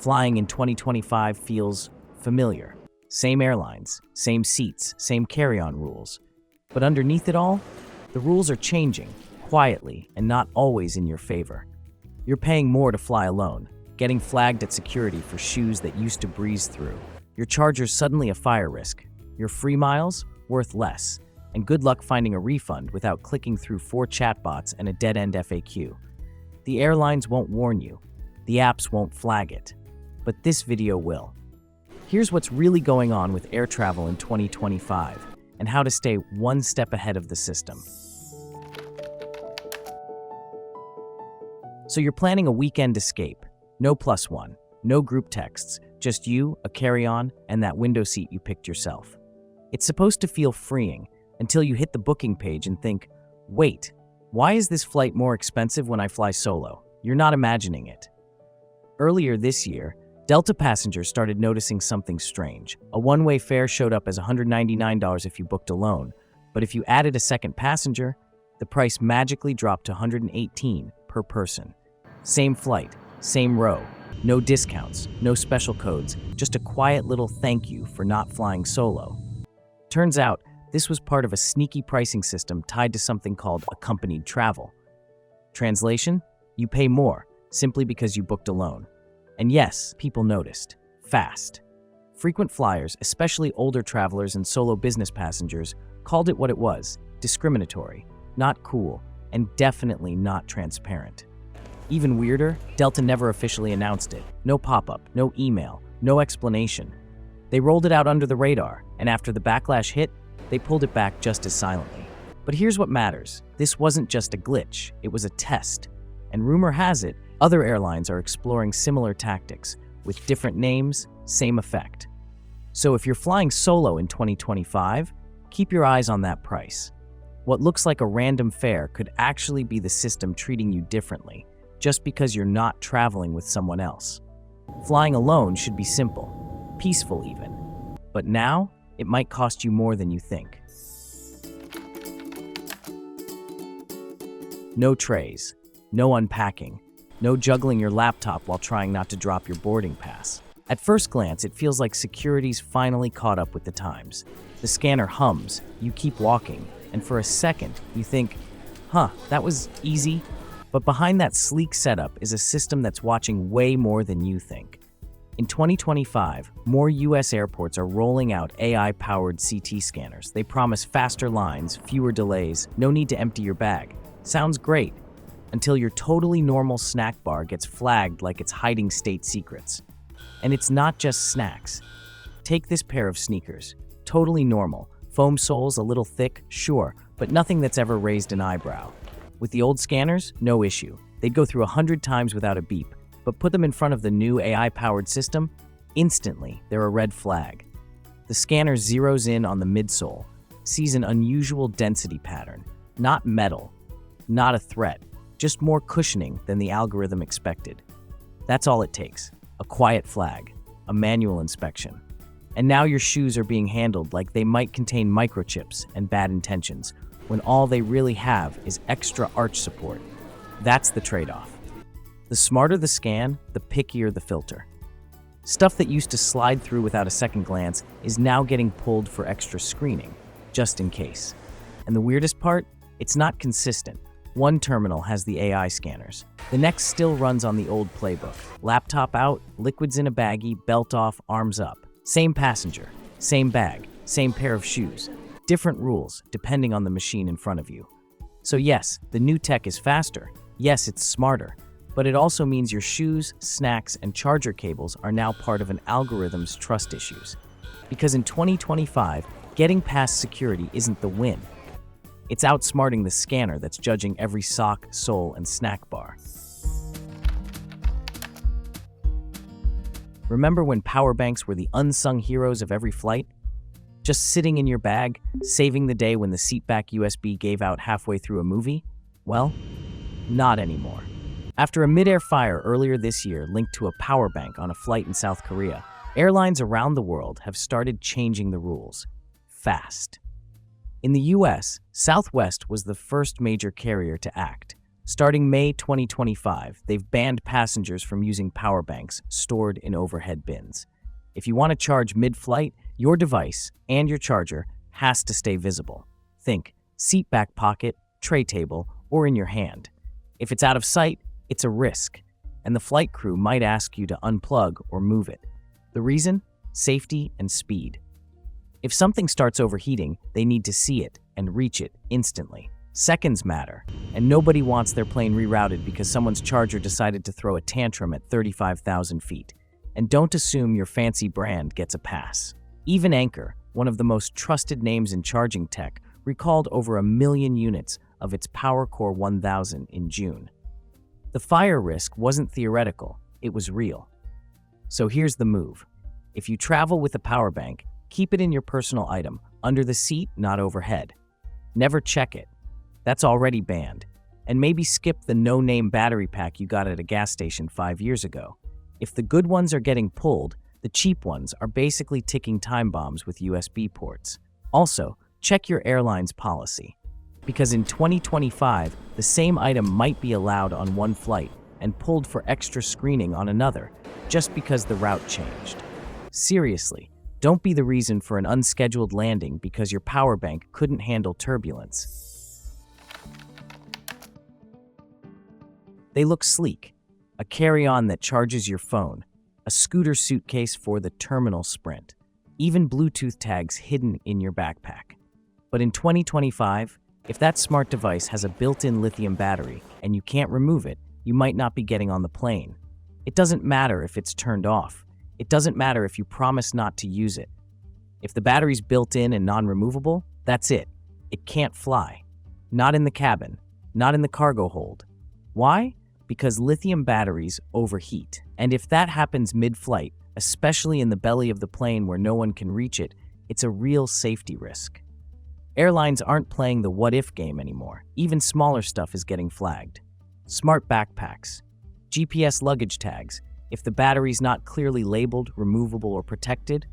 Flying in 2025 feels familiar. Same airlines, same seats, same carry-on rules. But underneath it all, the rules are changing, quietly and not always in your favor. You're paying more to fly alone, getting flagged at security for shoes that used to breeze through. Your charger's suddenly a fire risk. Your free miles, worth less. And good luck finding a refund without clicking through 4 chatbots and a dead-end FAQ. The airlines won't warn you. The apps won't flag it. But this video will. Here's what's really going on with air travel in 2025 and how to stay one step ahead of the system. So you're planning a weekend escape. No plus one, no group texts, just you, a carry-on, and that window seat you picked yourself. It's supposed to feel freeing until you hit the booking page and think, wait, why is this flight more expensive when I fly solo? You're not imagining it. Earlier this year, Delta passengers started noticing something strange. A one-way fare showed up as $199 if you booked alone, but if you added a second passenger, the price magically dropped to $118 per person. Same flight, same row, no discounts, no special codes, just a quiet little thank you for not flying solo. Turns out, this was part of a sneaky pricing system tied to something called accompanied travel. Translation? You pay more, simply because you booked alone. And yes, people noticed. Fast. Frequent flyers, especially older travelers and solo business passengers, called it what it was: discriminatory, not cool, and definitely not transparent. Even weirder, Delta never officially announced it. No pop-up, no email, no explanation. They rolled it out under the radar, and after the backlash hit, they pulled it back just as silently. But here's what matters. This wasn't just a glitch, it was a test. And rumor has it, other airlines are exploring similar tactics, with different names, same effect. So if you're flying solo in 2025, keep your eyes on that price. What looks like a random fare could actually be the system treating you differently, just because you're not traveling with someone else. Flying alone should be simple, peaceful even. But now, it might cost you more than you think. No trays, no unpacking, no juggling your laptop while trying not to drop your boarding pass. At first glance, it feels like security's finally caught up with the times. The scanner hums, you keep walking, and for a second, you think, that was easy. But behind that sleek setup is a system that's watching way more than you think. In 2025, more US airports are rolling out AI-powered CT scanners. They promise faster lines, fewer delays, no need to empty your bag. Sounds great, until your totally normal snack bar gets flagged like it's hiding state secrets. And it's not just snacks. Take this pair of sneakers. Totally normal. Foam soles, a little thick, sure, but nothing that's ever raised an eyebrow. With the old scanners, no issue. They'd go through 100 times without a beep, but put them in front of the new AI-powered system, instantly they're a red flag. The scanner zeroes in on the midsole, sees an unusual density pattern. Not metal, not a threat, just more cushioning than the algorithm expected. That's all it takes, a quiet flag, a manual inspection. And now your shoes are being handled like they might contain microchips and bad intentions, when all they really have is extra arch support. That's the trade-off. The smarter the scan, the pickier the filter. Stuff that used to slide through without a second glance is now getting pulled for extra screening, just in case. And the weirdest part? It's not consistent. One terminal has the AI scanners. The next still runs on the old playbook. Laptop out, liquids in a baggie, belt off, arms up. Same passenger, same bag, same pair of shoes. Different rules, depending on the machine in front of you. So yes, the new tech is faster. Yes, it's smarter. But it also means your shoes, snacks, and charger cables are now part of an algorithm's trust issues. Because in 2025, getting past security isn't the win. It's outsmarting the scanner that's judging every sock, sole, and snack bar. Remember when power banks were the unsung heroes of every flight? Just sitting in your bag, saving the day when the seatback USB gave out halfway through a movie? Well, not anymore. After a mid-air fire earlier this year linked to a power bank on a flight in South Korea, airlines around the world have started changing the rules. Fast. In the US, Southwest was the first major carrier to act. Starting May 2025, they've banned passengers from using power banks stored in overhead bins. If you want to charge mid-flight, your device and your charger has to stay visible. Think seat back pocket, tray table, or in your hand. If it's out of sight, it's a risk, and the flight crew might ask you to unplug or move it. The reason? Safety and speed. If something starts overheating, they need to see it and reach it instantly. Seconds matter, and nobody wants their plane rerouted because someone's charger decided to throw a tantrum at 35,000 feet. And don't assume your fancy brand gets a pass. Even Anchor, one of the most trusted names in charging tech, recalled over 1 million units of its PowerCore 1000 in June. The fire risk wasn't theoretical, it was real. So here's the move. If you travel with a power bank, keep it in your personal item, under the seat, not overhead. Never check it. That's already banned. And maybe skip the no-name battery pack you got at a gas station 5 years ago. If the good ones are getting pulled, the cheap ones are basically ticking time bombs with USB ports. Also, check your airline's policy. Because in 2025, the same item might be allowed on one flight and pulled for extra screening on another, just because the route changed. Seriously, don't be the reason for an unscheduled landing because your power bank couldn't handle turbulence. They look sleek. A carry-on that charges your phone, a scooter suitcase for the terminal sprint, even Bluetooth tags hidden in your backpack. But in 2025, if that smart device has a built-in lithium battery and you can't remove it, you might not be getting on the plane. It doesn't matter if it's turned off. It doesn't matter if you promise not to use it. If the battery's built in and non-removable, that's it. It can't fly. Not in the cabin, not in the cargo hold. Why? Because lithium batteries overheat. And if that happens mid-flight, especially in the belly of the plane where no one can reach it, it's a real safety risk. Airlines aren't playing the what-if game anymore. Even smaller stuff is getting flagged. Smart backpacks, GPS luggage tags. If the battery's not clearly labeled, removable, or protected,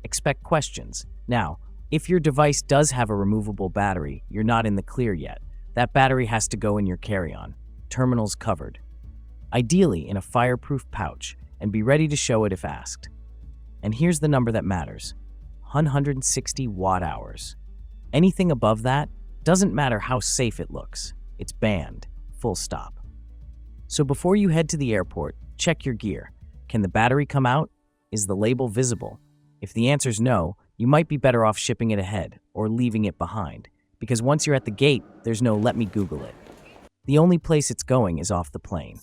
expect questions. Now, if your device does have a removable battery, you're not in the clear yet. That battery has to go in your carry-on. Terminals covered. Ideally in a fireproof pouch, and be ready to show it if asked. And here's the number that matters: 160 watt-hours. Anything above that, doesn't matter how safe it looks. It's banned. Full stop. So before you head to the airport, check your gear. Can the battery come out? Is the label visible? If the answer's no, you might be better off shipping it ahead or leaving it behind, because once you're at the gate, there's no let me Google it. The only place it's going is off the plane.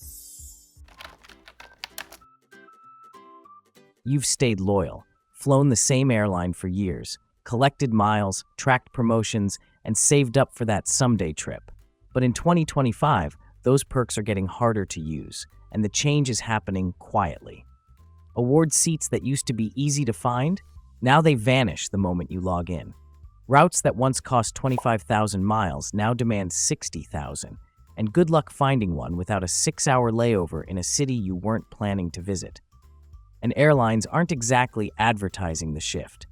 You've stayed loyal, flown the same airline for years, collected miles, tracked promotions, and saved up for that someday trip. But in 2025, those perks are getting harder to use, and the change is happening quietly. Award seats that used to be easy to find, now they vanish the moment you log in. Routes that once cost 25,000 miles now demand 60,000. And good luck finding one without a 6-hour layover in a city you weren't planning to visit. And airlines aren't exactly advertising the shift.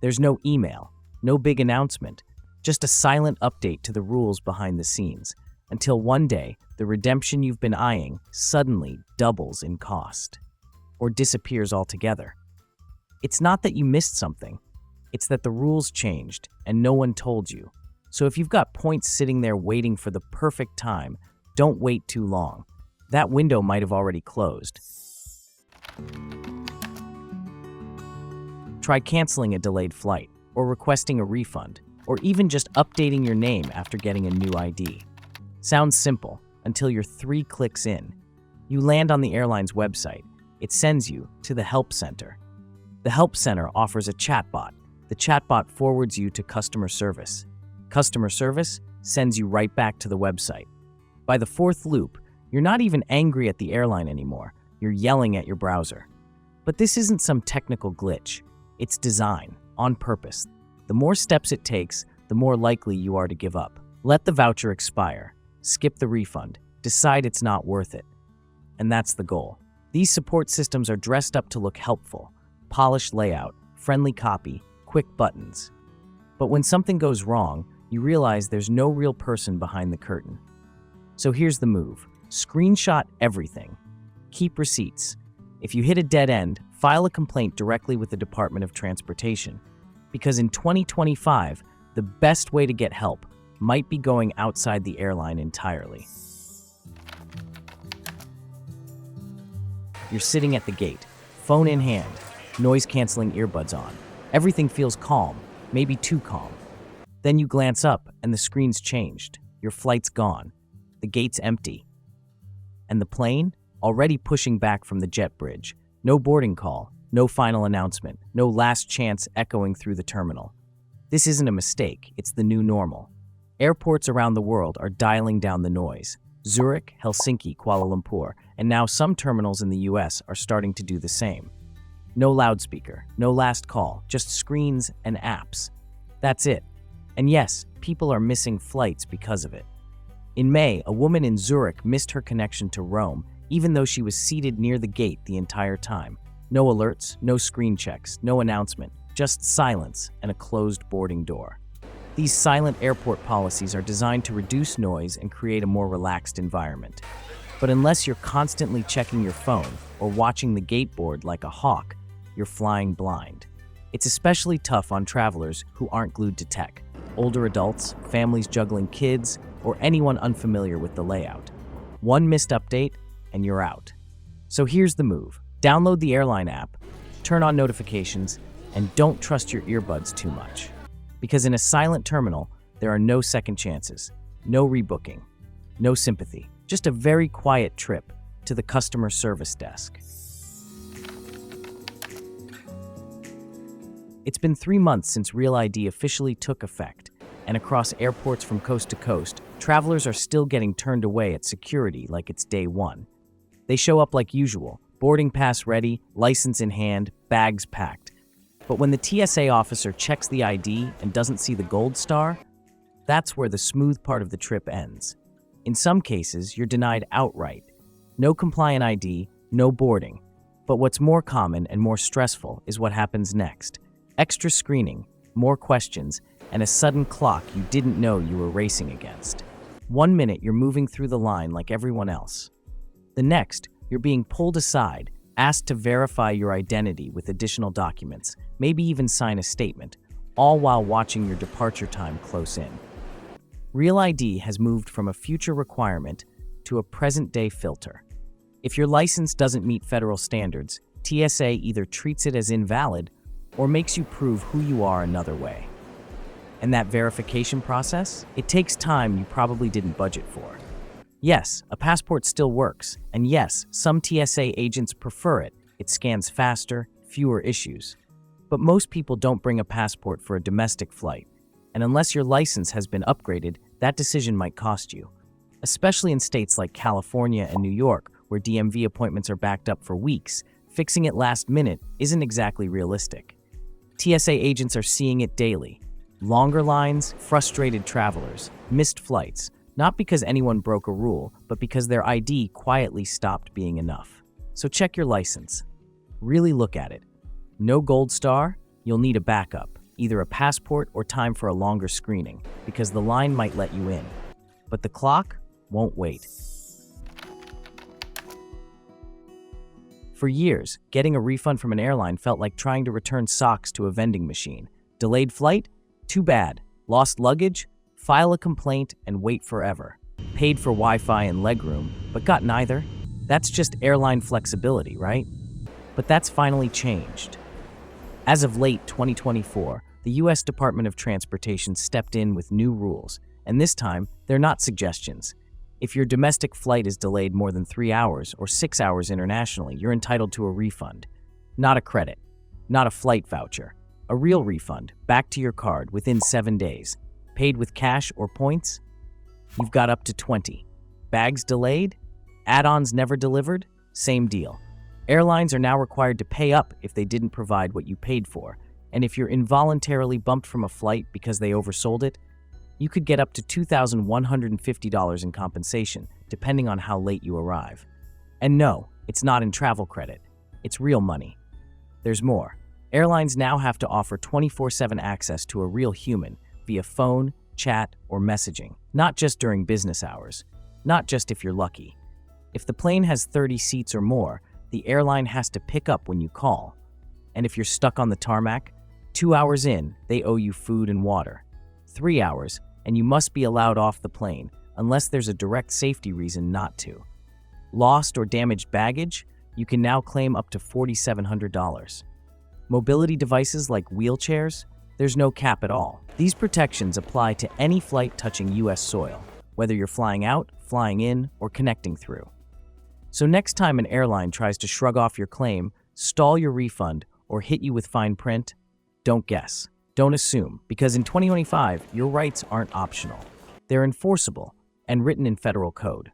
There's no email, no big announcement, just a silent update to the rules behind the scenes, until one day, the redemption you've been eyeing suddenly doubles in cost, or disappears altogether. It's not that you missed something, it's that the rules changed and no one told you. So if you've got points sitting there waiting for the perfect time, don't wait too long. That window might have already closed. Try canceling a delayed flight, or requesting a refund, or even just updating your name after getting a new ID. Sounds simple, until you're 3 clicks in. You land on the airline's website. It sends you to the Help Center. The Help Center offers a chatbot. The chatbot forwards you to customer service. Customer service sends you right back to the website. By the 4th loop, you're not even angry at the airline anymore. You're yelling at your browser. But this isn't some technical glitch. It's design, on purpose. The more steps it takes, the more likely you are to give up. Let the voucher expire. Skip the refund. Decide it's not worth it. And that's the goal. These support systems are dressed up to look helpful. Polished layout, friendly copy, quick buttons. But when something goes wrong, you realize there's no real person behind the curtain. So here's the move. Screenshot everything. Keep receipts. If you hit a dead end, file a complaint directly with the Department of Transportation. Because in 2025, the best way to get help might be going outside the airline entirely. You're sitting at the gate, phone in hand, noise-canceling earbuds on. Everything feels calm, maybe too calm. Then you glance up and the screen's changed. Your flight's gone. The gate's empty. And the plane? Already pushing back from the jet bridge. No boarding call, no final announcement, no last chance echoing through the terminal. This isn't a mistake, it's the new normal. Airports around the world are dialing down the noise. Zurich, Helsinki, Kuala Lumpur, and now some terminals in the US are starting to do the same. No loudspeaker, no last call, just screens and apps. That's it. And yes, people are missing flights because of it. In May, a woman in Zurich missed her connection to Rome, even though she was seated near the gate the entire time. No alerts, no screen checks, no announcement, just silence and a closed boarding door. These silent airport policies are designed to reduce noise and create a more relaxed environment. But unless you're constantly checking your phone or watching the gate board like a hawk, you're flying blind. It's especially tough on travelers who aren't glued to tech, older adults, families juggling kids, or anyone unfamiliar with the layout. One missed update, and you're out. So here's the move. Download the Airline app, turn on notifications, and don't trust your earbuds too much. Because in a silent terminal, there are no second chances, no rebooking, no sympathy, just a very quiet trip to the customer service desk. It's been 3 months since Real ID officially took effect, and across airports from coast to coast, travelers are still getting turned away at security like it's day one. They show up like usual, boarding pass ready, license in hand, bags packed. But when the TSA officer checks the ID and doesn't see the gold star, that's where the smooth part of the trip ends. In some cases, you're denied outright. No compliant ID, no boarding. But what's more common and more stressful is what happens next. Extra screening, more questions, and a sudden clock you didn't know you were racing against. 1 minute, you're moving through the line like everyone else. The next, you're being pulled aside, asked to verify your identity with additional documents, maybe even sign a statement, all while watching your departure time close in. Real ID has moved from a future requirement to a present-day filter. If your license doesn't meet federal standards, TSA either treats it as invalid or makes you prove who you are another way. And that verification process? It takes time you probably didn't budget for. Yes, a passport still works, and yes, some TSA agents prefer it. It scans faster, fewer issues. But most people don't bring a passport for a domestic flight, and unless your license has been upgraded, that decision might cost you. Especially in states like California and New York, where DMV appointments are backed up for weeks, fixing it last minute isn't exactly realistic. TSA agents are seeing it daily. Longer lines, frustrated travelers, missed flights, not because anyone broke a rule, but because their ID quietly stopped being enough. So check your license. Really look at it. No gold star? You'll need a backup, either a passport or time for a longer screening, because the line might let you in. But the clock won't wait. For years, getting a refund from an airline felt like trying to return socks to a vending machine. Delayed flight? Too bad. Lost luggage? File a complaint and wait forever. Paid for Wi-Fi and legroom, but got neither? That's just airline flexibility, right? But that's finally changed. As of late 2024, the US Department of Transportation stepped in with new rules, and this time, they're not suggestions. If your domestic flight is delayed more than 3 hours or 6 hours internationally, you're entitled to a refund. Not a credit, not a flight voucher. A real refund, back to your card within 7 days. Paid with cash or points? You've got up to 20. Bags delayed? Add-ons never delivered? Same deal. Airlines are now required to pay up if they didn't provide what you paid for, and if you're involuntarily bumped from a flight because they oversold it, you could get up to $2,150 in compensation, depending on how late you arrive. And no, it's not in travel credit. It's real money. There's more. Airlines now have to offer 24/7 access to a real human via phone, chat, or messaging, not just during business hours. not just if you're lucky. If the plane has 30 seats or more, the airline has to pick up when you call. And if you're stuck on the tarmac, 2 hours in, they owe you food and water. 3 hours, and you must be allowed off the plane unless there's a direct safety reason not to. Lost or damaged baggage, you can now claim up to $4,700. Mobility devices like wheelchairs, there's no cap at all. These protections apply to any flight touching US soil, whether you're flying out, flying in, or connecting through. So next time an airline tries to shrug off your claim, stall your refund, or hit you with fine print, don't guess. Don't assume, because in 2025, your rights aren't optional. They're enforceable and written in federal code.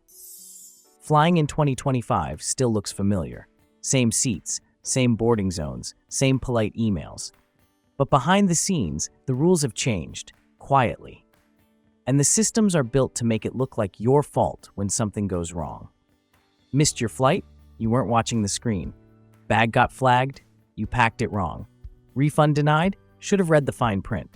Flying in 2025 still looks familiar. Same seats, same boarding zones, same polite emails. But behind the scenes, the rules have changed, quietly. And the systems are built to make it look like your fault when something goes wrong. Missed your flight? You weren't watching the screen. Bag got flagged? You packed it wrong. Refund denied? Should have read the fine print.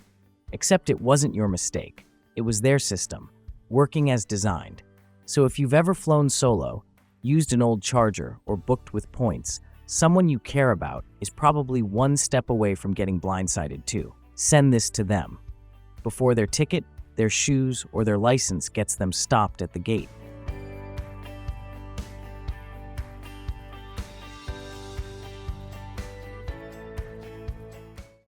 Except it wasn't your mistake. It was their system, working as designed. So if you've ever flown solo, used an old charger, or booked with points, someone you care about is probably one step away from getting blindsided too. Send this to them before their ticket, their shoes, or their license gets them stopped at the gate.